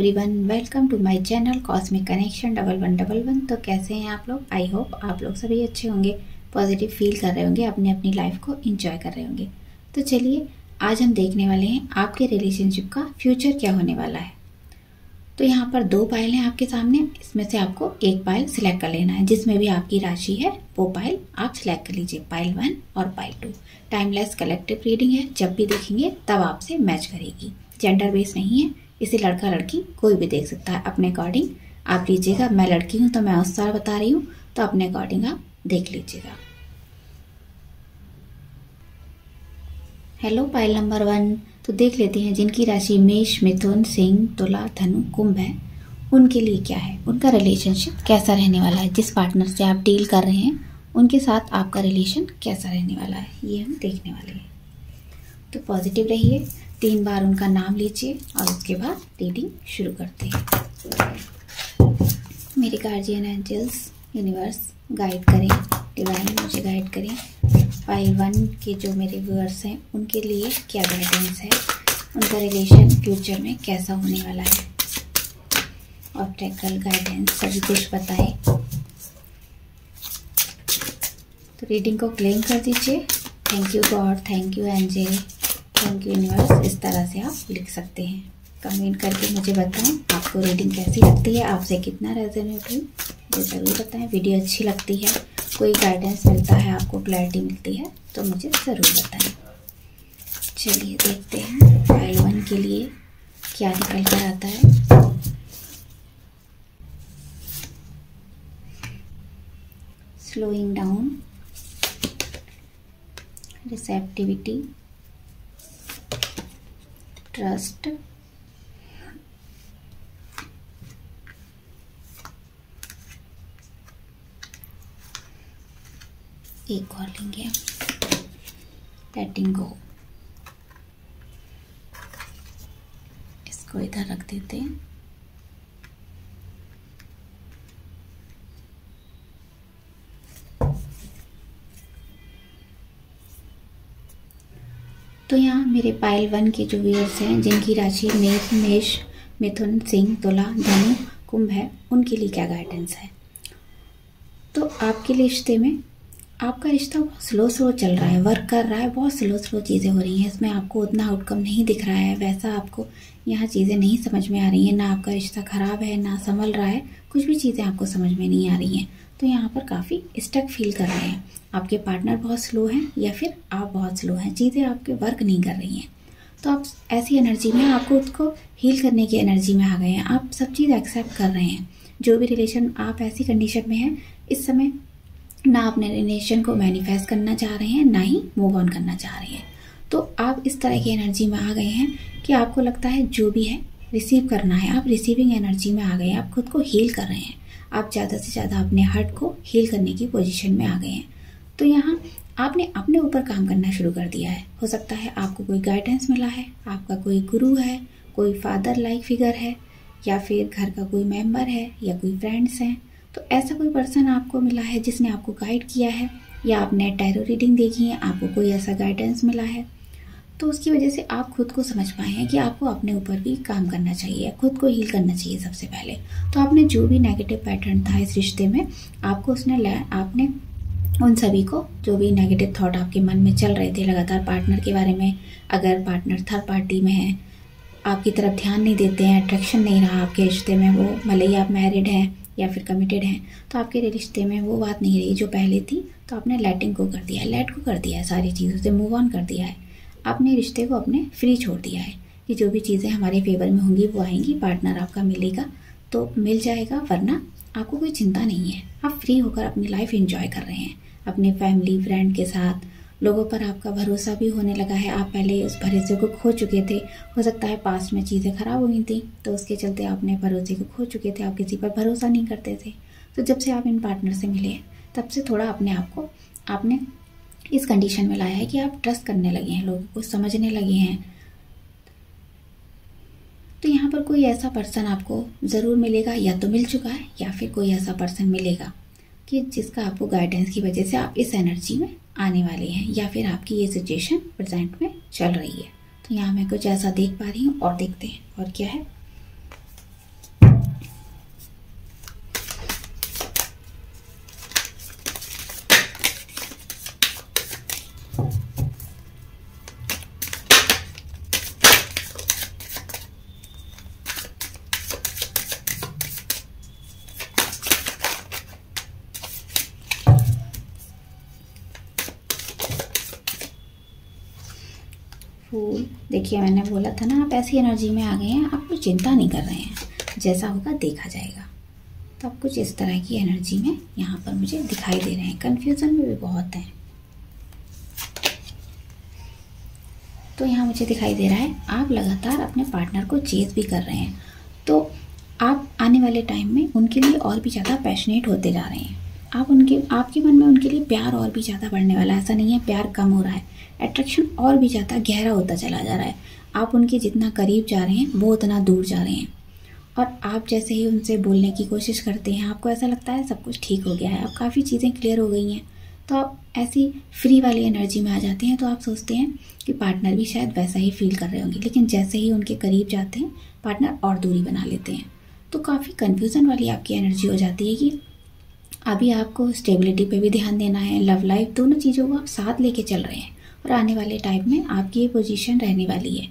Everyone, welcome to my channel cosmic connection 1111। तो कैसे हैं आप लोग? आई होप आप लोग सभी अच्छे होंगे, पॉजिटिव फील कर रहे होंगे, अपनी अपनी लाइफ को एंजॉय कर रहे होंगे। तो चलिए आज हम देखने वाले हैं आपके रिलेशनशिप का फ्यूचर क्या होने वाला है। तो यहाँ पर 2 पाइल हैं आपके सामने, इसमें से आपको एक पाइल सिलेक्ट कर लेना है। जिसमें भी आपकी राशि है वो पाइल आप सिलेक्ट कर लीजिए, पाइल 1 और पाइल 2। टाइमलेस कलेक्टिव रीडिंग है, जब भी देखेंगे तब आपसे मैच करेगी। जेंडर बेस नहीं है, इसे लड़का लड़की कोई भी देख सकता है। अपने अकॉर्डिंग आप लीजिएगा। मैं लड़की हूँ तो मैं उस साल बता रही हूँ, तो अपने अकॉर्डिंग आप देख लीजिएगा। Hello pile number 1। तो देख लेते हैं जिनकी राशि मेष, मिथुन, सिंह, तुला, धनु, कुंभ है, उनके लिए क्या है, उनका रिलेशनशिप कैसा रहने वाला है। जिस पार्टनर से आप डील कर रहे हैं उनके साथ आपका रिलेशन कैसा रहने वाला है, ये हम देखने वाले हैं। तो पॉजिटिव रहिए, 3 बार उनका नाम लीजिए और उसके बाद रीडिंग शुरू करते हैं। मेरे गार्जियन एंजल्स, यूनिवर्स गाइड करें, डिवाइन मुझे गाइड करें। पाइल 1 के जो मेरे व्यूअर्स हैं उनके लिए क्या गाइडेंस है, उनका रिलेशन फ्यूचर में कैसा होने वाला है। ऑब्स्टेकल गाइडेंस सभी कुछ बताएं। तो रीडिंग को क्लेम कर दीजिए। Thank you God, thank you angel, thank you universe. इस तरह से आप लिख सकते हैं। कमेंट करके मुझे बताएं आपको रीडिंग कैसी लगती है, आपसे कितना रेजोनेट हुई मुझे ज़रूर बताएं। वीडियो अच्छी लगती है, कोई गाइडेंस मिलता है, आपको क्लैरिटी मिलती है तो मुझे ज़रूर बताएं। चलिए देखते हैं पाइल 1 के लिए क्या निकल कर आता है। स्लोइंग डाउन, रिसेप्टिविटी, ट्रस्ट, एक और लेंगे, लेटिंग गो। इसको इधर रख देते हैं। तो यहाँ मेरे पाइल 1 के जो व्यूअर्स हैं जिनकी राशि मेष, मिथुन, सिंह, तुला, धनु, कुंभ है, उनके लिए क्या गाइडेंस है। तो आपके रिश्ते में आपका रिश्ता बहुत स्लो चल रहा है, वर्क कर रहा है, बहुत स्लो चीज़ें हो रही हैं। इसमें आपको उतना आउटकम नहीं दिख रहा है, वैसा आपको यहाँ चीज़ें नहीं समझ में आ रही हैं। ना आपका रिश्ता ख़राब है, ना संभल रहा है, कुछ भी चीज़ें आपको समझ में नहीं आ रही हैं। तो यहाँ पर काफ़ी स्टक फील कर रहे हैं। आपके पार्टनर बहुत स्लो हैं या फिर आप बहुत स्लो हैं, चीज़ें आपके वर्क नहीं कर रही हैं। तो आप ऐसी एनर्जी में, आपको उसको हील करने की एनर्जी में आ गए हैं। आप सब चीज़ एक्सेप्ट कर रहे हैं। जो भी रिलेशन, आप ऐसी कंडीशन में हैं इस समय, ना अपने रिलेशन को मैनिफेस्ट करना चाह रहे हैं, ना ही मूव ऑन करना चाह रहे हैं। तो आप इस तरह की एनर्जी में आ गए हैं कि आपको लगता है जो भी है रिसीव करना है। आप रिसीविंग एनर्जी में आ गए हैं, आप खुद को हील कर रहे हैं। आप ज़्यादा से ज़्यादा अपने हार्ट को हील करने की पोजीशन में आ गए हैं। तो यहाँ आपने अपने ऊपर काम करना शुरू कर दिया है। हो सकता है आपको कोई गाइडेंस मिला है, आपका कोई गुरु है, कोई फादर लाइक फिगर है, या फिर घर का कोई मेंबर है, या कोई फ्रेंड्स हैं। तो ऐसा कोई पर्सन आपको मिला है जिसने आपको गाइड किया है, या आपने टैरो रीडिंग देखी है, आपको कोई ऐसा गाइडेंस मिला है। तो उसकी वजह से आप खुद को समझ पाए हैं कि आपको अपने ऊपर भी काम करना चाहिए, खुद को हील करना चाहिए सबसे पहले। तो आपने जो भी नेगेटिव पैटर्न था इस रिश्ते में, आपको आपने उन सभी को, जो भी नेगेटिव थॉट आपके मन में चल रहे थे लगातार पार्टनर के बारे में, अगर पार्टनर थर्ड पार्टी में है, आपकी तरफ ध्यान नहीं देते हैं, अट्रैक्शन नहीं रहा आपके रिश्ते में, वो भले ही आप मैरिड हैं या फिर कमिटेड हैं, तो आपके रिश्ते में वो बात नहीं रही जो पहले थी। तो आपने लेटिंग को कर दिया है, लेट को कर दिया है, सारी चीज़ों से मूव ऑन कर दिया है। आपने रिश्ते को अपने फ्री छोड़ दिया है कि जो भी चीज़ें हमारे फेवर में होंगी वो आएंगी, पार्टनर आपका मिलेगा तो मिल जाएगा, वरना आपको कोई चिंता नहीं है। आप फ्री होकर अपनी लाइफ एंजॉय कर रहे हैं अपने फैमिली फ्रेंड के साथ। लोगों पर आपका भरोसा भी होने लगा है। आप पहले उस भरोसे को खो चुके थे। हो सकता है पास्ट में चीज़ें खराब हो गई थी, तो उसके चलते आपने भरोसे को खो चुके थे, आप किसी पर भरोसा नहीं करते थे। तो जब से आप इन पार्टनर से मिले हैं तब से थोड़ा अपने आप को आपने इस कंडीशन में लाया है कि आप ट्रस्ट करने लगे हैं, लोगों को समझने लगे हैं। तो यहाँ पर कोई ऐसा पर्सन आपको ज़रूर मिलेगा, या तो मिल चुका है, या फिर कोई ऐसा पर्सन मिलेगा कि जिसका आपको गाइडेंस की वजह से आप इस एनर्जी में आने वाले हैं, या फिर आपकी ये सिचुएशन प्रेजेंट में चल रही है। तो यहाँ मैं कुछ ऐसा देख पा रही हूँ, और देखते हैं और क्या है। फूल देखिए, मैंने बोला था ना, आप ऐसी एनर्जी में आ गए हैं, आप कोई चिंता नहीं कर रहे हैं, जैसा होगा देखा जाएगा। तो आप कुछ इस तरह की एनर्जी में यहाँ पर मुझे दिखाई दे रहे हैं। कन्फ्यूज़न में भी बहुत हैं। तो यहाँ मुझे दिखाई दे रहा है आप लगातार अपने पार्टनर को चेज भी कर रहे हैं, तो आप आने वाले टाइम में उनके लिए और भी ज़्यादा पैशनेट होते जा रहे हैं। आपके मन में उनके लिए प्यार और भी ज़्यादा बढ़ने वाला है। ऐसा नहीं है प्यार कम हो रहा है, अट्रैक्शन और भी ज़्यादा गहरा होता चला जा रहा है। आप उनके जितना करीब जा रहे हैं वो उतना दूर जा रहे हैं। और आप जैसे ही उनसे बोलने की कोशिश करते हैं, आपको ऐसा लगता है सब कुछ ठीक हो गया है, अब काफ़ी चीज़ें क्लियर हो गई हैं, तो आप ऐसी फ्री वाली एनर्जी में आ जाते हैं। तो आप सोचते हैं कि पार्टनर भी शायद वैसा ही फील कर रहे होंगे, लेकिन जैसे ही उनके करीब जाते हैं पार्टनर और दूरी बना लेते हैं। तो काफ़ी कन्फ्यूज़न वाली आपकी एनर्जी हो जाती है कि अभी आपको स्टेबिलिटी पे भी ध्यान देना है, लव लाइफ, दोनों चीज़ों को आप साथ लेके चल रहे हैं। और आने वाले टाइम में आपकी ये पोजीशन रहने वाली है।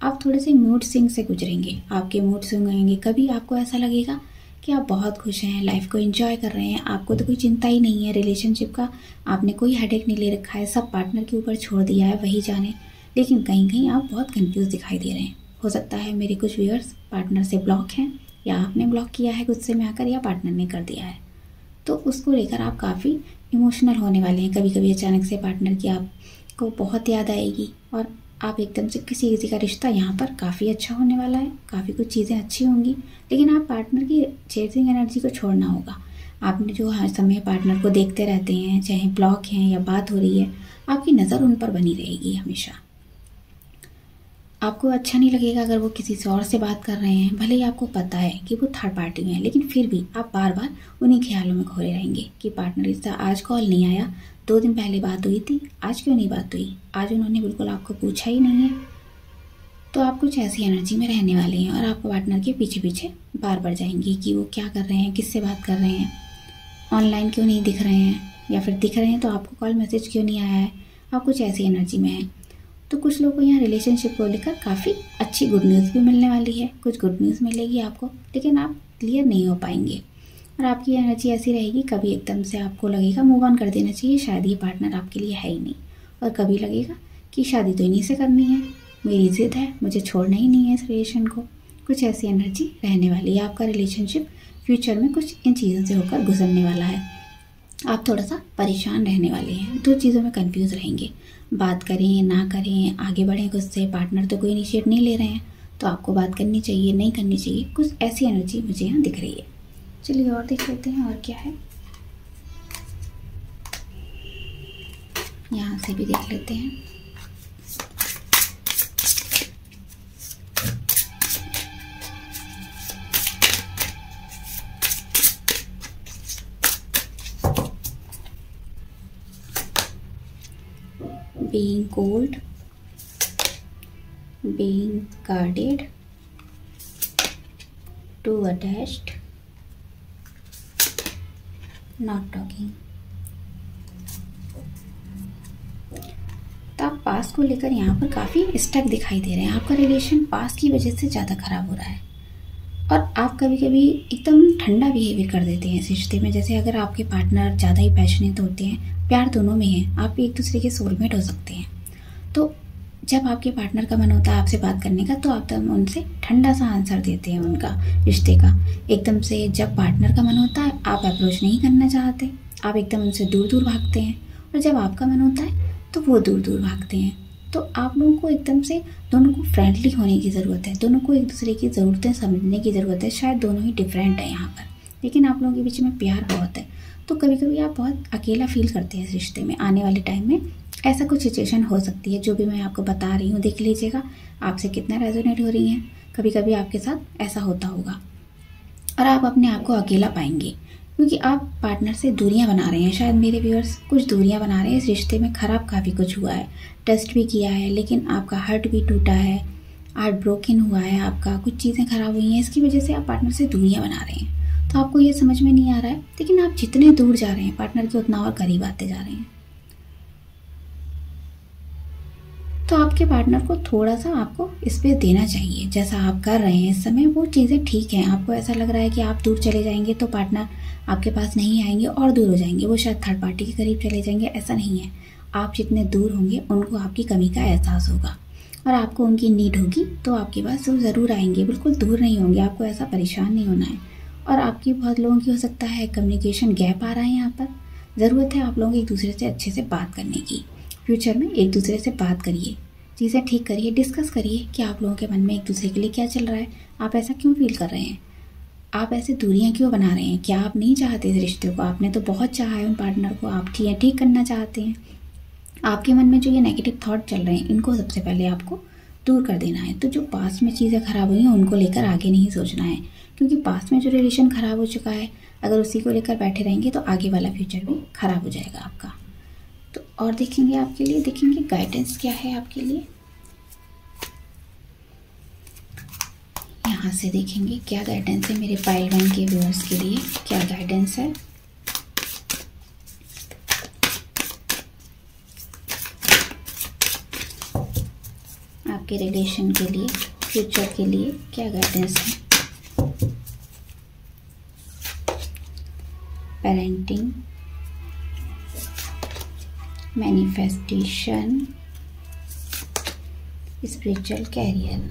आप थोड़े से मूड स्विंग से गुजरेंगे, आपके मूड स्विंग होंगे। कभी आपको ऐसा लगेगा कि आप बहुत खुश हैं, लाइफ को एंजॉय कर रहे हैं, आपको तो कोई चिंता ही नहीं है, रिलेशनशिप का आपने कोई हेडेक नहीं ले रखा है, सब पार्टनर के ऊपर छोड़ दिया है, वही जाने। लेकिन कहीं कहीं आप बहुत कंफ्यूज दिखाई दे रहे हैं। हो सकता है मेरे कुछ व्यूअर्स पार्टनर से ब्लॉक हैं, या आपने ब्लॉक किया है गुस्से में आकर, या पार्टनर ने कर दिया है। तो उसको लेकर आप काफ़ी इमोशनल होने वाले हैं। कभी कभी अचानक से पार्टनर की आपको बहुत याद आएगी और आप एकदम से किसी का रिश्ता यहाँ पर काफ़ी अच्छा होने वाला है, काफ़ी कुछ चीज़ें अच्छी होंगी। लेकिन आप पार्टनर की चेजिंग एनर्जी को छोड़ना होगा। आपने जो हर समय पार्टनर को देखते रहते हैं, चाहे ब्लॉक हैं या बात हो रही है, आपकी नज़र उन पर बनी रहेगी हमेशा। आपको अच्छा नहीं लगेगा अगर वो किसी और से बात कर रहे हैं, भले ही आपको पता है कि वो थर्ड पार्टी में है, लेकिन फिर भी आप बार बार उन्हीं ख्यालों में खोए रहेंगे कि पार्टनर इसका आज कॉल नहीं आया, 2 दिन पहले बात हुई थी, आज क्यों नहीं बात हुई, आज उन्होंने बिल्कुल आपको पूछा ही नहीं है। तो आप कुछ ऐसी एनर्जी में रहने वाले हैं और आपको पार्टनर के पीछे पीछे बार बार जाएंगे कि वो क्या कर रहे हैं, किससे बात कर रहे हैं, ऑनलाइन क्यों नहीं दिख रहे हैं, या फिर दिख रहे हैं तो आपको कॉल मैसेज क्यों नहीं आया है। आप कुछ ऐसी एनर्जी में हैं। तो कुछ लोगों को यहाँ रिलेशनशिप को लेकर काफ़ी अच्छी गुड न्यूज़ भी मिलने वाली है, कुछ गुड न्यूज़ मिलेगी आपको, लेकिन आप क्लियर नहीं हो पाएंगे। और आपकी एनर्जी ऐसी रहेगी, कभी एकदम से आपको लगेगा मूव ऑन कर देना चाहिए, शायद ये पार्टनर आपके लिए है ही नहीं, और कभी लगेगा कि शादी तो इन्हीं से करनी है, मेरी जिद है, मुझे छोड़ना ही नहीं है इस रिलेशन को। कुछ ऐसी एनर्जी रहने वाली है। आपका रिलेशनशिप फ्यूचर में कुछ इन चीज़ों से होकर गुजरने वाला है। आप थोड़ा सा परेशान रहने वाले हैं, 2 चीज़ों में कंफ्यूज रहेंगे, बात करें ना करें, आगे बढ़ें उससे, पार्टनर तो कोई इनिशिएट नहीं ले रहे हैं, तो आपको बात करनी चाहिए नहीं करनी चाहिए, कुछ ऐसी एनर्जी मुझे यहाँ दिख रही है। चलिए और देख लेते हैं और क्या है, यहाँ से भी देख लेते हैं। Being cold, being guarded, too attached, not talking। तो आप पास्ट को लेकर यहाँ पर काफ़ी स्टक दिखाई दे रहे हैं। आपका रिलेशन पास्ट की वजह से ज़्यादा खराब हो रहा है, और आप कभी कभी एकदम ठंडा बिहेवियर कर देते हैं इस रिश्ते में। जैसे अगर आपके पार्टनर ज़्यादा ही पैशनेट होते हैं, प्यार दोनों में है, आप एक दूसरे के सोलमेट हो सकते हैं, तो जब आपके पार्टनर का मन होता है आपसे बात करने का, तो आप तब उनसे ठंडा सा आंसर देते हैं उनका रिश्ते का। एकदम से जब पार्टनर का मन होता है आप अप्रोच नहीं करना चाहते, आप एकदम उनसे दूर दूर भागते हैं, और जब आपका मन होता है तो वो दूर दूर भागते हैं। तो आप लोगों को एकदम से दोनों को फ्रेंडली होने की ज़रूरत है, दोनों को एक दूसरे की ज़रूरतें समझने की ज़रूरत है। शायद दोनों ही डिफरेंट है यहाँ पर, लेकिन आप लोगों के बीच में प्यार बहुत है। तो कभी कभी आप बहुत अकेला फील करते हैं इस रिश्ते में। आने वाले टाइम में ऐसा कुछ सिचुएशन हो सकती है, जो भी मैं आपको बता रही हूँ देख लीजिएगा आपसे कितना रेजोनेट हो रही हैं। कभी कभी आपके साथ ऐसा होता होगा और आप अपने आप को अकेला पाएंगे, क्योंकि आप पार्टनर से दूरियां बना रहे हैं। शायद मेरे व्यूअर्स कुछ दूरियां बना रहे हैं। इस रिश्ते में ख़राब काफ़ी कुछ हुआ है, टेस्ट भी किया है, लेकिन आपका हार्ट भी टूटा है, हार्ट ब्रोकन हुआ है आपका, कुछ चीज़ें खराब हुई हैं, इसकी वजह से आप पार्टनर से दूरियां बना रहे हैं। तो आपको ये समझ में नहीं आ रहा है, लेकिन आप जितने दूर जा रहे हैं पार्टनर के, उतना और करीब आते जा रहे हैं। आपके पार्टनर को थोड़ा सा आपको स्पेस देना चाहिए। जैसा आप कर रहे हैं इस समय वो चीज़ें ठीक हैं। आपको ऐसा लग रहा है कि आप दूर चले जाएंगे तो पार्टनर आपके पास नहीं आएंगे और दूर हो जाएंगे, वो शायद थर्ड पार्टी के करीब चले जाएंगे। ऐसा नहीं है, आप जितने दूर होंगे उनको आपकी कमी का एहसास होगा और आपको उनकी नीड होगी तो आपके पास वो ज़रूर आएंगे। बिल्कुल दूर नहीं होंगे, आपको ऐसा परेशान नहीं होना है। और आपकी बहुत लोगों की हो सकता है कम्युनिकेशन गैप आ रहा है यहाँ पर। ज़रूरत है आप लोगों एक दूसरे से अच्छे से बात करने की। फ्यूचर में एक दूसरे से बात करिए, चीज़ें ठीक करिए, डिस्कस करिए कि आप लोगों के मन में एक दूसरे के लिए क्या चल रहा है, आप ऐसा क्यों फील कर रहे हैं, आप ऐसे दूरियां क्यों बना रहे हैं, क्या आप नहीं चाहते इस रिश्ते को, आपने तो बहुत चाहा है उन पार्टनर को, आप ठीक करना चाहते हैं। आपके मन में जो ये नेगेटिव थॉट चल रहे हैं इनको सबसे पहले आपको दूर कर देना है। तो जो पास्ट में चीज़ें खराब हुई हैं उनको लेकर आगे नहीं सोचना है, क्योंकि पास्ट में जो रिलेशन ख़राब हो चुका है अगर उसी को लेकर बैठे रहेंगे तो आगे वाला फ्यूचर भी ख़राब हो जाएगा आपका। तो और देखेंगे आपके लिए, देखेंगे गाइडेंस क्या है आपके लिए। यहाँ से देखेंगे क्या गाइडेंस है मेरे पाइल 1 के व्यूअर्स के लिए, क्या गाइडेंस है। आपके रिलेशन के लिए, फ्यूचर के लिए क्या गाइडेंस है। Parenting, manifestation, spiritual career.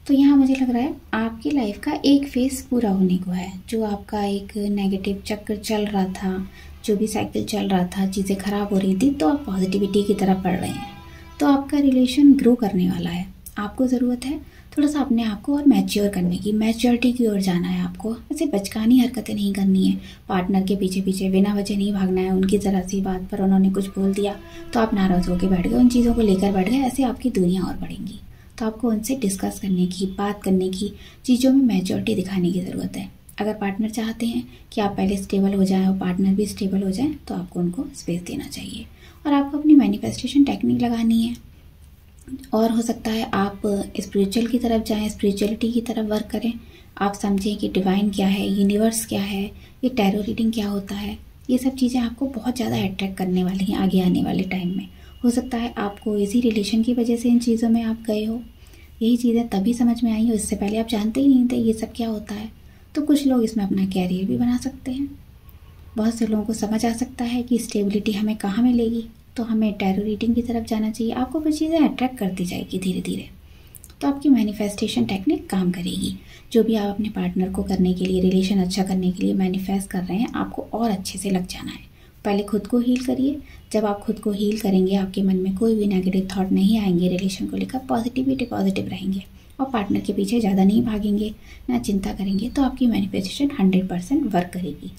तो यहाँ मुझे लग रहा है आपकी लाइफ का एक फेज पूरा होने को है। जो आपका एक नेगेटिव चक्र चल रहा था, जो भी साइकिल चल रहा था, चीज़ें खराब हो रही थी, तो आप पॉजिटिविटी की तरफ बढ़ रहे हैं। तो आपका रिलेशन ग्रो करने वाला है। आपको ज़रूरत है थोड़ा सा अपने आप को और मैच्योर करने की, मैच्योरिटी की ओर जाना है आपको। ऐसे बचकानी हरकतें नहीं करनी है, पार्टनर के पीछे पीछे बिना वजह नहीं भागना है। उनकी ज़रा सी बात पर उन्होंने कुछ बोल दिया तो आप नाराज़ होकर बैठ गए, उन चीज़ों को लेकर बैठ गए, ऐसे आपकी दूरियाँ और बढ़ेंगी। तो आपको उनसे डिस्कस करने की, बात करने की, चीज़ों में मैच्योरिटी दिखाने की ज़रूरत है। अगर पार्टनर चाहते हैं कि आप पहले स्टेबल हो जाएं और पार्टनर भी स्टेबल हो जाएं तो आपको उनको स्पेस देना चाहिए और आपको अपनी मैनिफेस्टेशन टेक्निक लगानी है। और हो सकता है आप स्पिरिचुअल की तरफ जाएं, स्पिरिचुअलिटी की तरफ वर्क करें। आप समझें कि डिवाइन क्या है, यूनिवर्स क्या है, ये टैरो रीडिंग क्या होता है। ये सब चीज़ें आपको बहुत ज़्यादा अट्रैक्ट करने वाली हैं आगे आने वाले टाइम में। हो सकता है आपको इसी रिलेशन की वजह से इन चीज़ों में आप गए हो, यही चीज़ें तभी समझ में आई हो, इससे पहले आप जानते ही नहीं थे ये सब क्या होता है। तो कुछ लोग इसमें अपना कैरियर भी बना सकते हैं। बहुत से लोगों को समझ आ सकता है कि स्टेबिलिटी हमें कहाँ मिलेगी, तो हमें टैरो रीडिंग की तरफ जाना चाहिए। आपको कुछ चीज़ें अट्रैक्ट करती जाएगी धीरे धीरे, तो आपकी मैनिफेस्टेशन टेक्निक काम करेगी। जो भी आप अपने पार्टनर को करने के लिए, रिलेशन अच्छा करने के लिए मैनिफेस्ट कर रहे हैं, आपको और अच्छे से लग जाना है। पहले खुद को हील करिए। जब आप खुद को हील करेंगे आपके मन में कोई भी नेगेटिव थॉट नहीं आएंगे, रिलेशन को लेकर पॉजिटिव रहेंगे और पार्टनर के पीछे ज़्यादा नहीं भागेंगे, ना चिंता करेंगे, तो आपकी मैनिफेस्टेशन 100% वर्क करेगी।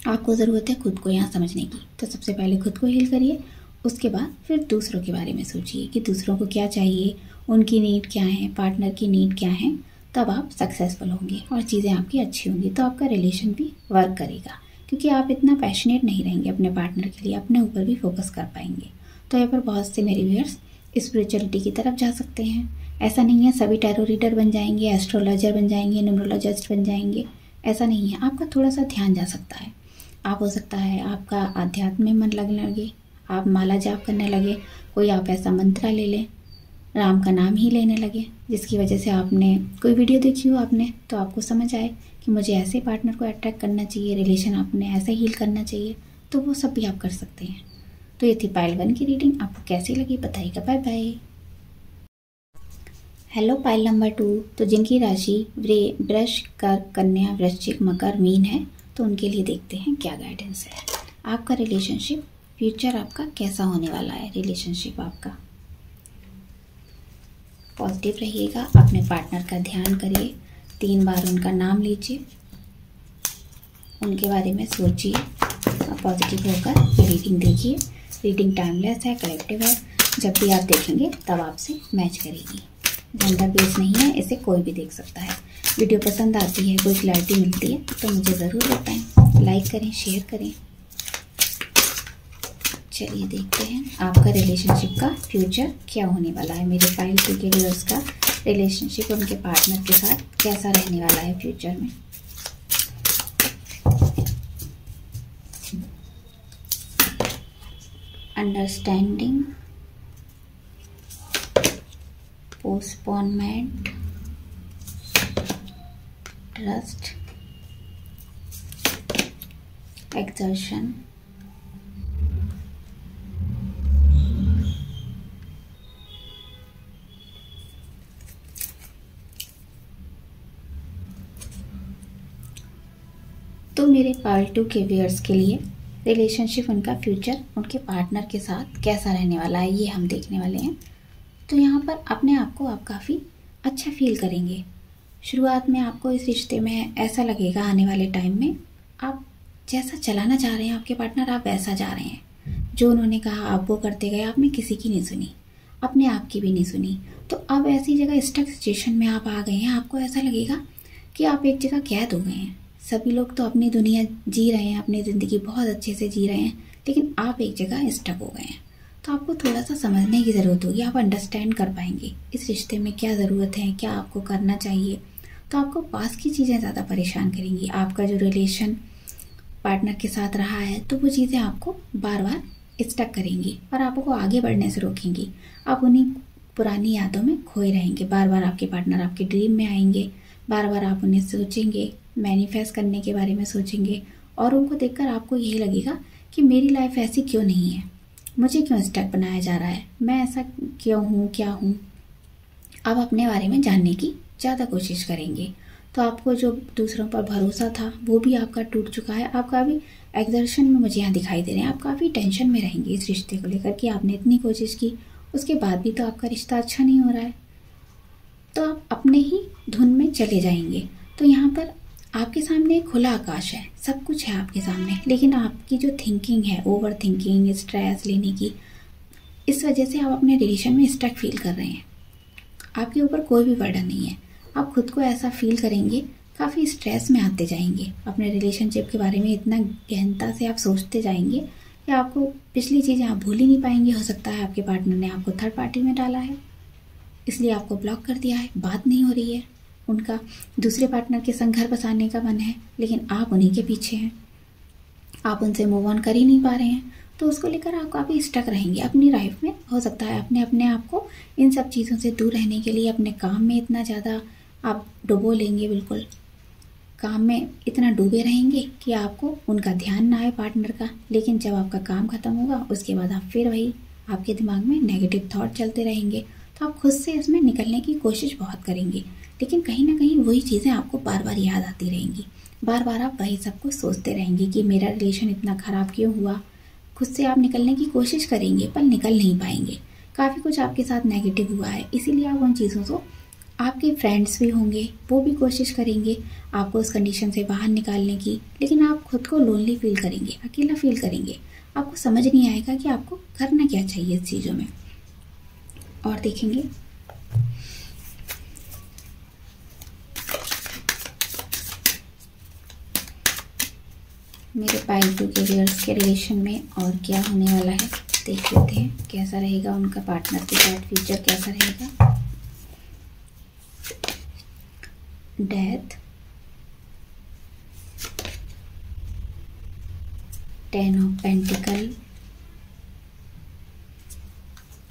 आपको ज़रूरत है खुद को यहाँ समझने की। तो सबसे पहले खुद को हील करिए, उसके बाद फिर दूसरों के बारे में सोचिए कि दूसरों को क्या चाहिए, उनकी नीड क्या है, पार्टनर की नीड क्या है। तब आप सक्सेसफुल होंगे और चीज़ें आपकी अच्छी होंगी, तो आपका रिलेशन भी वर्क करेगा, क्योंकि आप इतना पैशनेट नहीं रहेंगे अपने पार्टनर के लिए, अपने ऊपर भी फोकस कर पाएंगे। तो यहाँ पर बहुत से मेरे व्यूअर्स स्पिरिचुअलिटी की तरफ जा सकते हैं। ऐसा नहीं है सभी टैरो रीडर बन जाएंगे, एस्ट्रोलॉजर बन जाएंगे, न्यूमरोलॉजिस्ट बन जाएंगे, ऐसा नहीं है। आपका थोड़ा सा ध्यान जा सकता है। आप हो सकता है आपका आध्यात्म में मन लगने लगे, आप माला जाप करने लगे, कोई आप ऐसा मंत्र ले लें, राम का नाम ही लेने लगे, जिसकी वजह से आपने कोई वीडियो देखी हो आपने, तो आपको समझ आए कि मुझे ऐसे पार्टनर को अट्रैक्ट करना चाहिए, रिलेशन आपने ऐसे हील करना चाहिए, तो वो सब भी आप कर सकते हैं। तो ये थी पाइल 1 की रीडिंग। आपको कैसी लगी बताइएगा। Bye bye. Hello pile number 2। तो जिनकी राशि वृष, कर्क, कन्या, वृश्चिक, मकर, मीन है, तो उनके लिए देखते हैं क्या गाइडेंस है। आपका रिलेशनशिप, फ्यूचर आपका कैसा होने वाला है। रिलेशनशिप आपका पॉजिटिव रहिएगा, अपने पार्टनर का ध्यान करिए, 3 बार उनका नाम लीजिए, उनके बारे में सोचिए और पॉजिटिव होकर ये रीडिंग देखिए। रीडिंग टाइमलेस है, कलेक्टिव है, जब भी आप देखेंगे तब आपसे मैच करेगी। जेंडर बेस नहीं है, इसे कोई भी देख सकता है। वीडियो पसंद आती है, कोई क्लैरिटी मिलती है तो मुझे ज़रूर बताएं, लाइक करें, शेयर करें। चलिए देखते हैं आपका रिलेशनशिप का फ्यूचर क्या होने वाला है। मेरे पाइल 2 के व्यूअर्स का रिलेशनशिप उनके पार्टनर के साथ कैसा रहने वाला है फ्यूचर में। अंडरस्टैंडिंग, पोस्टपोनमेंट, ट्रस्ट, एक्सर्शन, तो मेरे पार्ट 2 के व्यूअर्स के लिए रिलेशनशिप, उनका फ्यूचर, उनके पार्टनर के साथ कैसा रहने वाला है, ये हम देखने वाले हैं। तो यहाँ पर अपने आप को आप काफ़ी अच्छा फील करेंगे। शुरुआत में आपको इस रिश्ते में ऐसा लगेगा, आने वाले टाइम में आप जैसा चलाना चाह रहे हैं आपके पार्टनर, आप वैसा जा रहे हैं। जो उन्होंने कहा आप वो करते गए, आपने किसी की नहीं सुनी, अपने आप की भी नहीं सुनी। तो अब ऐसी जगह स्टक सिचुएशन में आप आ गए हैं। आपको ऐसा लगेगा कि आप एक जगह कैद हो गए हैं। सभी लोग तो अपनी दुनिया जी रहे हैं, अपनी ज़िंदगी बहुत अच्छे से जी रहे हैं, लेकिन आप एक जगह स्टक हो गए हैं। तो आपको थोड़ा सा समझने की ज़रूरत होगी। आप अंडरस्टैंड कर पाएंगे इस रिश्ते में क्या ज़रूरत है, क्या आपको करना चाहिए। तो आपको पास की चीज़ें ज़्यादा परेशान करेंगी। आपका जो रिलेशन पार्टनर के साथ रहा है, तो वो चीज़ें आपको बार बार स्टक करेंगी और आपको आगे बढ़ने से रोकेंगी। आप उन्हीं पुरानी यादों में खोए रहेंगे। बार बार आपके पार्टनर आपके ड्रीम में आएंगे, बार बार आप उन्हें सोचेंगे, मैनिफेस्ट करने के बारे में सोचेंगे, और उनको देखकर आपको यही लगेगा कि मेरी लाइफ ऐसी क्यों नहीं है, मुझे क्यों स्टक बनाया जा रहा है, मैं ऐसा क्यों हूँ, क्या हूँ। आप अपने बारे में जानने की ज़्यादा कोशिश करेंगे। तो आपको जो दूसरों पर भरोसा था वो भी आपका टूट चुका है। आप काफ़ी एक्सर्शन में मुझे यहाँ दिखाई दे रहे हैं। आप काफ़ी टेंशन में रहेंगे इस रिश्ते को लेकर कि आपने इतनी कोशिश की, उसके बाद भी तो आपका रिश्ता अच्छा नहीं हो रहा है। तो आप अपने ही धुन में चले जाएंगे। तो यहाँ पर आपके सामने एक खुला आकाश है, सब कुछ है आपके सामने, लेकिन आपकी जो थिंकिंग है, ओवर थिंकिंग, स्ट्रेस लेने की, इस वजह से आप अपने रिलेशन में स्टक फील कर रहे हैं। आपके ऊपर कोई भी बर्डन नहीं है। आप खुद को ऐसा फील करेंगे, काफ़ी स्ट्रेस में आते जाएंगे। अपने रिलेशनशिप के बारे में इतना गहनता से आप सोचते जाएंगे कि आपको पिछली चीज़ें आप भूल ही नहीं पाएंगे। हो सकता है आपके पार्टनर ने आपको थर्ड पार्टी में डाला है, इसलिए आपको ब्लॉक कर दिया है, बात नहीं हो रही है। उनका दूसरे पार्टनर के संग घर बसाने का मन है, लेकिन आप उन्हीं के पीछे हैं, आप उनसे मूव ऑन कर ही नहीं पा रहे हैं। तो उसको लेकर आप काफ़ी स्टक रहेंगे अपनी लाइफ में। हो सकता है अपने आप को इन सब चीज़ों से दूर रहने के लिए अपने काम में इतना ज़्यादा आप डुबो लेंगे, बिल्कुल काम में इतना डूबे रहेंगे कि आपको उनका ध्यान ना आए पार्टनर का। लेकिन जब आपका काम खत्म होगा, उसके बाद आप फिर वही आपके दिमाग में नेगेटिव थॉट चलते रहेंगे। तो आप खुद से इसमें निकलने की कोशिश बहुत करेंगे, लेकिन कहीं ना कहीं वही चीज़ें आपको बार बार याद आती रहेंगी। बार बार आप वही सब कुछ सोचते रहेंगे कि मेरा रिलेशन इतना ख़राब क्यों हुआ। खुद से आप निकलने की कोशिश करेंगे पर निकल नहीं पाएंगे। काफ़ी कुछ आपके साथ नेगेटिव हुआ है, इसीलिए आप उन चीज़ों को, आपके फ्रेंड्स भी होंगे वो भी कोशिश करेंगे आपको उस कंडीशन से बाहर निकालने की, लेकिन आप खुद को लोनली फील करेंगे, अकेला फील करेंगे। आपको समझ नहीं आएगा कि आपको करना क्या चाहिए इस चीज़ों में। और देखेंगे मेरे पाइल 2 के व्यूअर्स के रिलेशन में और क्या होने वाला है, देख लेते हैं कैसा रहेगा उनका पार्टनर के साथ, फ्यूचर कैसा रहेगा। Death, 10 of pentacle,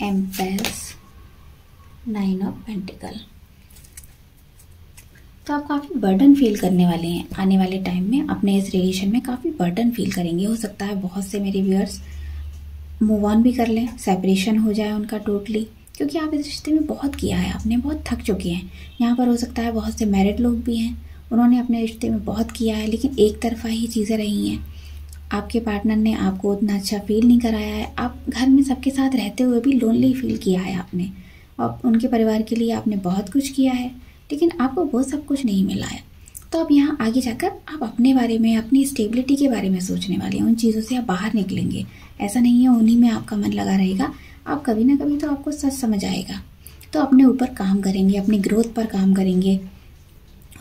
empress, 9 of pentacle. तो आप काफ़ी बर्डन फील करने वाले हैं आने वाले टाइम में। अपने इस रिलेशन में काफ़ी बर्डन फील करेंगे। हो सकता है बहुत से मेरे व्यूअर्स मूव ऑन भी कर लें, सेपरेशन हो जाए उनका टोटली, क्योंकि आप इस रिश्ते में बहुत किया है, आपने बहुत थक चुके हैं। यहाँ पर हो सकता है बहुत से मैरिड लोग भी हैं, उन्होंने अपने रिश्ते में बहुत किया है, लेकिन एक तरफा ही चीज़ें रही हैं। आपके पार्टनर ने आपको उतना अच्छा फील नहीं कराया है। आप घर में सबके साथ रहते हुए भी लोनली फील किया है आपने, और उनके परिवार के लिए आपने बहुत कुछ किया है, लेकिन आपको वो सब कुछ नहीं मिला है। तो अब यहाँ आगे जाकर आप अपने बारे में, अपनी स्टेबिलिटी के बारे में सोचने वाले हैं। उन चीज़ों से आप बाहर निकलेंगे। ऐसा नहीं है उन्हीं में आपका मन लगा रहेगा, आप कभी ना कभी तो आपको सच समझ आएगा। तो अपने ऊपर काम करेंगे, अपनी ग्रोथ पर काम करेंगे।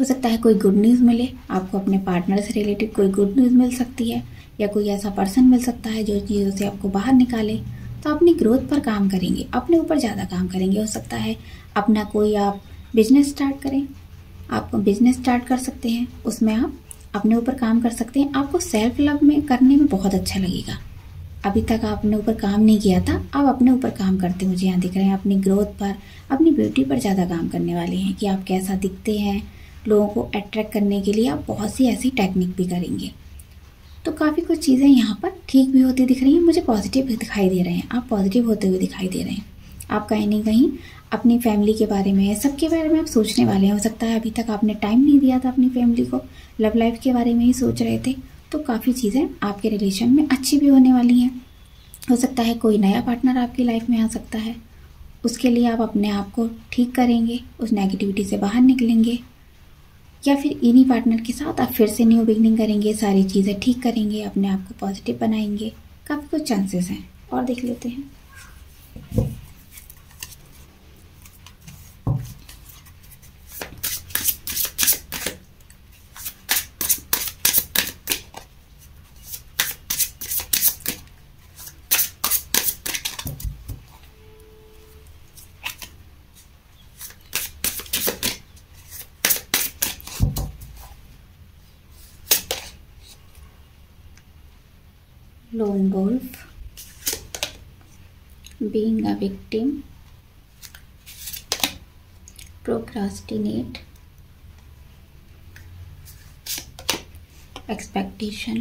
हो सकता है कोई गुड न्यूज़ मिले आपको, अपने पार्टनर से रिलेटेड कोई गुड न्यूज़ मिल सकती है, या कोई ऐसा पर्सन मिल सकता है जो चीज़ों से आपको बाहर निकाले। तो अपनी ग्रोथ पर काम करेंगे, अपने ऊपर ज़्यादा काम करेंगे। हो सकता है अपना कोई आप बिजनेस स्टार्ट करें, आप बिजनेस स्टार्ट कर सकते हैं, उसमें आप अपने ऊपर काम कर सकते हैं। आपको सेल्फ लव में करने में बहुत अच्छा लगेगा। अभी तक आपने ऊपर काम नहीं किया था, आप अपने ऊपर काम करते मुझे यहाँ दिख रहे हैं। अपनी ग्रोथ पर, अपनी ब्यूटी पर ज़्यादा काम करने वाले हैं कि आप कैसा दिखते हैं। लोगों को अट्रैक्ट करने के लिए आप बहुत सी ऐसी टेक्निक भी करेंगे। तो काफ़ी कुछ चीज़ें यहाँ पर ठीक भी होती दिख रही हैं, मुझे पॉजिटिव भी दिखाई दे रहे हैं। आप पॉजिटिव होते हुए दिखाई दे रहे हैं। आप कहीं नहीं कहीं अपनी फैमिली के बारे में, सबके बारे में आप सोचने वाले हैं। हो सकता है अभी तक आपने टाइम नहीं दिया था अपनी फैमिली को, लव लाइफ के बारे में ही सोच रहे थे। तो काफ़ी चीज़ें आपके रिलेशन में अच्छी भी होने वाली हैं। हो सकता है कोई नया पार्टनर आपकी लाइफ में आ सकता है, उसके लिए आप अपने आप को ठीक करेंगे, उस नेगेटिविटी से बाहर निकलेंगे, या फिर इन्हीं पार्टनर के साथ आप फिर से न्यू बिगनिंग करेंगे, सारी चीज़ें ठीक करेंगे, अपने आप को पॉजिटिव बनाएंगे। काफ़ी कुछ चांसेस हैं। और देख लेते हैं। Lone wolf, being a victim, procrastinate, expectation,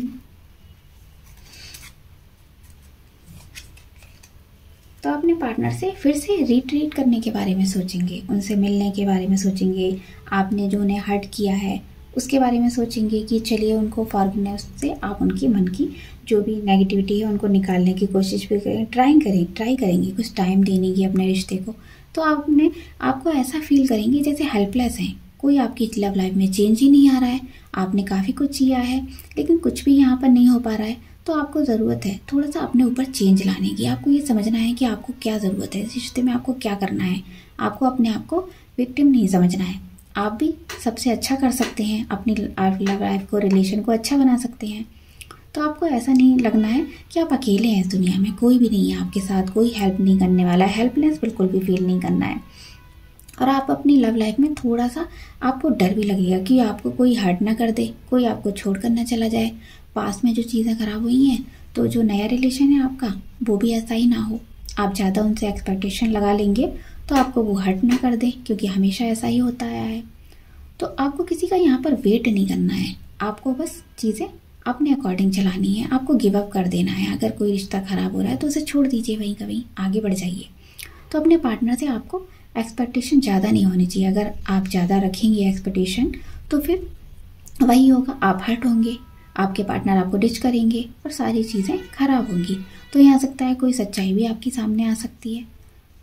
तो अपने पार्टनर से फिर से रिट्रीट करने के बारे में सोचेंगे, उनसे मिलने के बारे में सोचेंगे, आपने जो उन्हें हर्ट किया है उसके बारे में सोचेंगे कि चलिए उनको फॉरगिवनेस से आप उनकी मन की जो भी नेगेटिविटी है उनको निकालने की कोशिश भी करें, ट्राई करेंगे, कुछ टाइम देने की अपने रिश्ते को। तो आपको ऐसा फील करेंगे जैसे हेल्पलेस हैं, कोई आपकी लव लाइफ में चेंज ही नहीं आ रहा है। आपने काफ़ी कुछ किया है लेकिन कुछ भी यहाँ पर नहीं हो पा रहा है। तो आपको ज़रूरत है थोड़ा सा अपने ऊपर चेंज लाने की। आपको ये समझना है कि आपको क्या ज़रूरत है, इस रिश्ते में आपको क्या करना है। आपको अपने आप को विक्टिम नहीं समझना है। आप भी सबसे अच्छा कर सकते हैं, अपनी लव लाइफ को, रिलेशन को अच्छा बना सकते हैं। तो आपको ऐसा नहीं लगना है कि आप अकेले हैं इस दुनिया में, कोई भी नहीं है आपके साथ, कोई हेल्प नहीं करने वाला है। हेल्पलेस बिल्कुल भी फील नहीं करना है। और आप अपनी लव लाइफ में थोड़ा सा आपको डर भी लगेगा कि आपको कोई हर्ट ना कर दे, कोई आपको छोड़ कर ना चला जाए। पास में जो चीज़ें खराब हुई हैं, तो जो नया रिलेशन है आपका वो भी ऐसा ही ना हो। आप ज़्यादा उनसे एक्सपेक्टेशन लगा लेंगे तो आपको वो हर्ट ना कर दे, क्योंकि हमेशा ऐसा ही होता आया है। तो आपको किसी का यहाँ पर वेट नहीं करना है। आपको बस चीज़ें अपने अकॉर्डिंग चलानी है। आपको गिव अप कर देना है। अगर कोई रिश्ता ख़राब हो रहा है तो उसे छोड़ दीजिए, वहीं का वहीं आगे बढ़ जाइए। तो अपने पार्टनर से आपको एक्सपेक्टेशन ज़्यादा नहीं होनी चाहिए। अगर आप ज़्यादा रखेंगे एक्सपेक्टेशन तो फिर वही होगा, आप हर्ट होंगे, आपके पार्टनर आपको डिच करेंगे और सारी चीज़ें खराब होंगी। तो यहाँ सकता है कोई सच्चाई भी आपके सामने आ सकती है।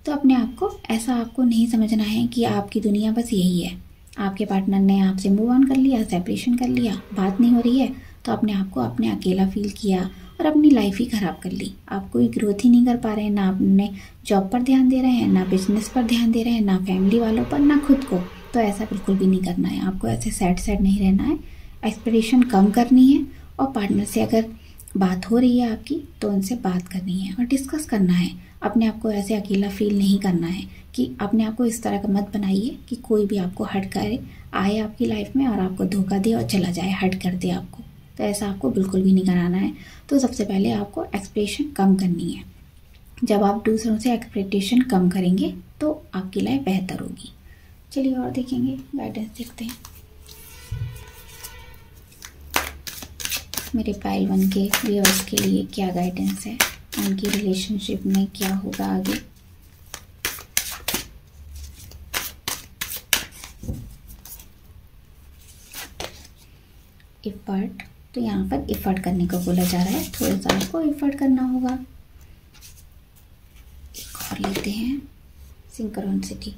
तो अपने आप को ऐसा आपको नहीं समझना है कि आपकी दुनिया बस यही है। आपके पार्टनर ने आपसे मूव ऑन कर लिया, सेपरेशन कर लिया, बात नहीं हो रही है, तो अपने आप को आपने अकेला फील किया और अपनी लाइफ ही ख़राब कर ली। आप कोई ग्रोथ ही नहीं कर पा रहे हैं, ना अपने जॉब पर ध्यान दे रहे हैं, ना बिजनेस पर ध्यान दे रहे हैं, ना फैमिली वालों पर, ना खुद को। तो ऐसा बिल्कुल भी नहीं करना है। आपको ऐसे सैड नहीं रहना है। एक्सपेक्टेशन कम करनी है और पार्टनर से अगर बात हो रही है आपकी तो उनसे बात करनी है और डिस्कस करना है। अपने आप को ऐसे अकेला फील नहीं करना है कि अपने आप को इस तरह का मत बनाइए कि कोई भी आपको हर्ट करे, आए आपकी लाइफ में और आपको धोखा दे और चला जाए, हर्ट कर दे आपको। तो ऐसा आपको बिल्कुल भी नहीं कराना है। तो सबसे पहले आपको एक्सपेक्टेशन कम करनी है। जब आप दूसरों से एक्सपेक्टेशन कम करेंगे तो आपकी लाइफ बेहतर होगी। चलिए और देखेंगे, गाइडेंस देखते हैं। मेरे पाइल 1 के व्यूअर्स के लिए क्या गाइडेंस है, उनकी रिलेशनशिप में क्या होगा आगे। इफर्ट, तो यहाँ पर इफर्ट करने को बोला जा रहा है, थोड़ा सा आपको इफर्ट करना होगा। एक और लेते हैं, सिंक्रोनिसिटी।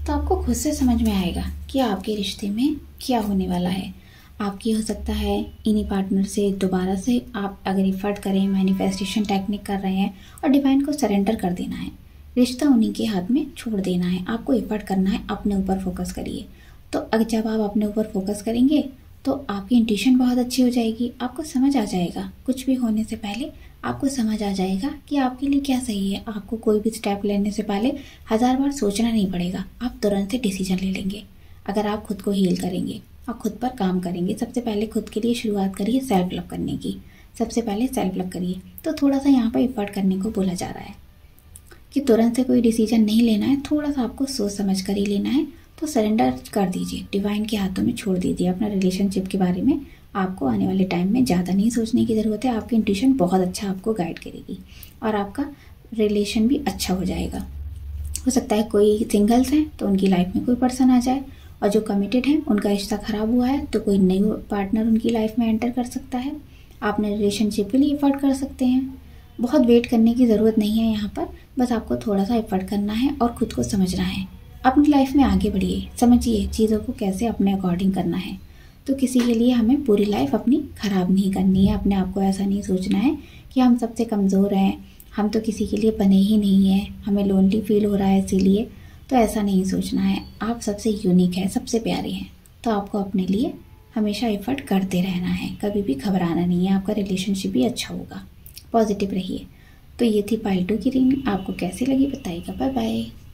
तो आपको खुद से समझ में आएगा कि आपके रिश्ते में क्या होने वाला है। आपकी हो सकता है इन्हीं पार्टनर से दोबारा से आप अगर इफर्ट करें, मैनिफेस्टेशन टेक्निक कर रहे हैं और डिवाइन को सरेंडर कर देना है, रिश्ता उन्हीं के हाथ में छोड़ देना है। आपको इफर्ट करना है, अपने ऊपर फोकस करिए। तो अगर जब आप अपने ऊपर फोकस करेंगे तो आपकी इंट्यूशन बहुत अच्छी हो जाएगी। आपको समझ आ जाएगा, कुछ भी होने से पहले आपको समझ आ जाएगा कि आपके लिए क्या सही है। आपको कोई भी स्टेप लेने से पहले 1000 बार सोचना नहीं पड़ेगा, आप तुरंत से डिसीजन ले लेंगे। अगर आप खुद को हील करेंगे और खुद पर काम करेंगे, सबसे पहले खुद के लिए शुरुआत करिए सेल्फ लव करने की। सबसे पहले सेल्फ लव करिए। तो थोड़ा सा यहाँ पर एफर्ट करने को बोला जा रहा है कि तुरंत से कोई डिसीजन नहीं लेना है, थोड़ा सा आपको सोच समझ कर ही लेना है। तो सरेंडर कर दीजिए, डिवाइन के हाथों में छोड़ दीजिए अपना रिलेशनशिप के बारे में। आपको आने वाले टाइम में ज़्यादा नहीं सोचने की ज़रूरत है। आपकी इंट्यूशन बहुत अच्छा आपको गाइड करेगी और आपका रिलेशन भी अच्छा हो जाएगा। हो सकता है कोई सिंगल्स हैं तो उनकी लाइफ में कोई पर्सन आ जाए, और जो कमिटेड हैं उनका रिश्ता ख़राब हुआ है तो कोई न्यू पार्टनर उनकी लाइफ में एंटर कर सकता है। आपने रिलेशनशिप के लिए एफर्ट कर सकते हैं। बहुत वेट करने की ज़रूरत नहीं है यहाँ पर, बस आपको थोड़ा सा एफर्ट करना है और खुद को समझना है। अपनी लाइफ में आगे बढ़िए, समझिए चीज़ों को कैसे अपने अकॉर्डिंग करना है। तो किसी के लिए हमें पूरी लाइफ अपनी ख़राब नहीं करनी है। अपने आप को ऐसा नहीं सोचना है कि हम सबसे कमज़ोर हैं, हम तो किसी के लिए बने ही नहीं हैं, हमें लोनली फील हो रहा है इसीलिए। तो ऐसा नहीं सोचना है। आप सबसे यूनिक हैं, सबसे प्यारे हैं। तो आपको अपने लिए हमेशा एफर्ट करते रहना है, कभी भी घबराना नहीं है। आपका रिलेशनशिप भी अच्छा होगा। पॉजिटिव रहिए। तो ये थी पाइल 2 की रीडिंग। आपको कैसी लगी बताइएगा। Bye bye.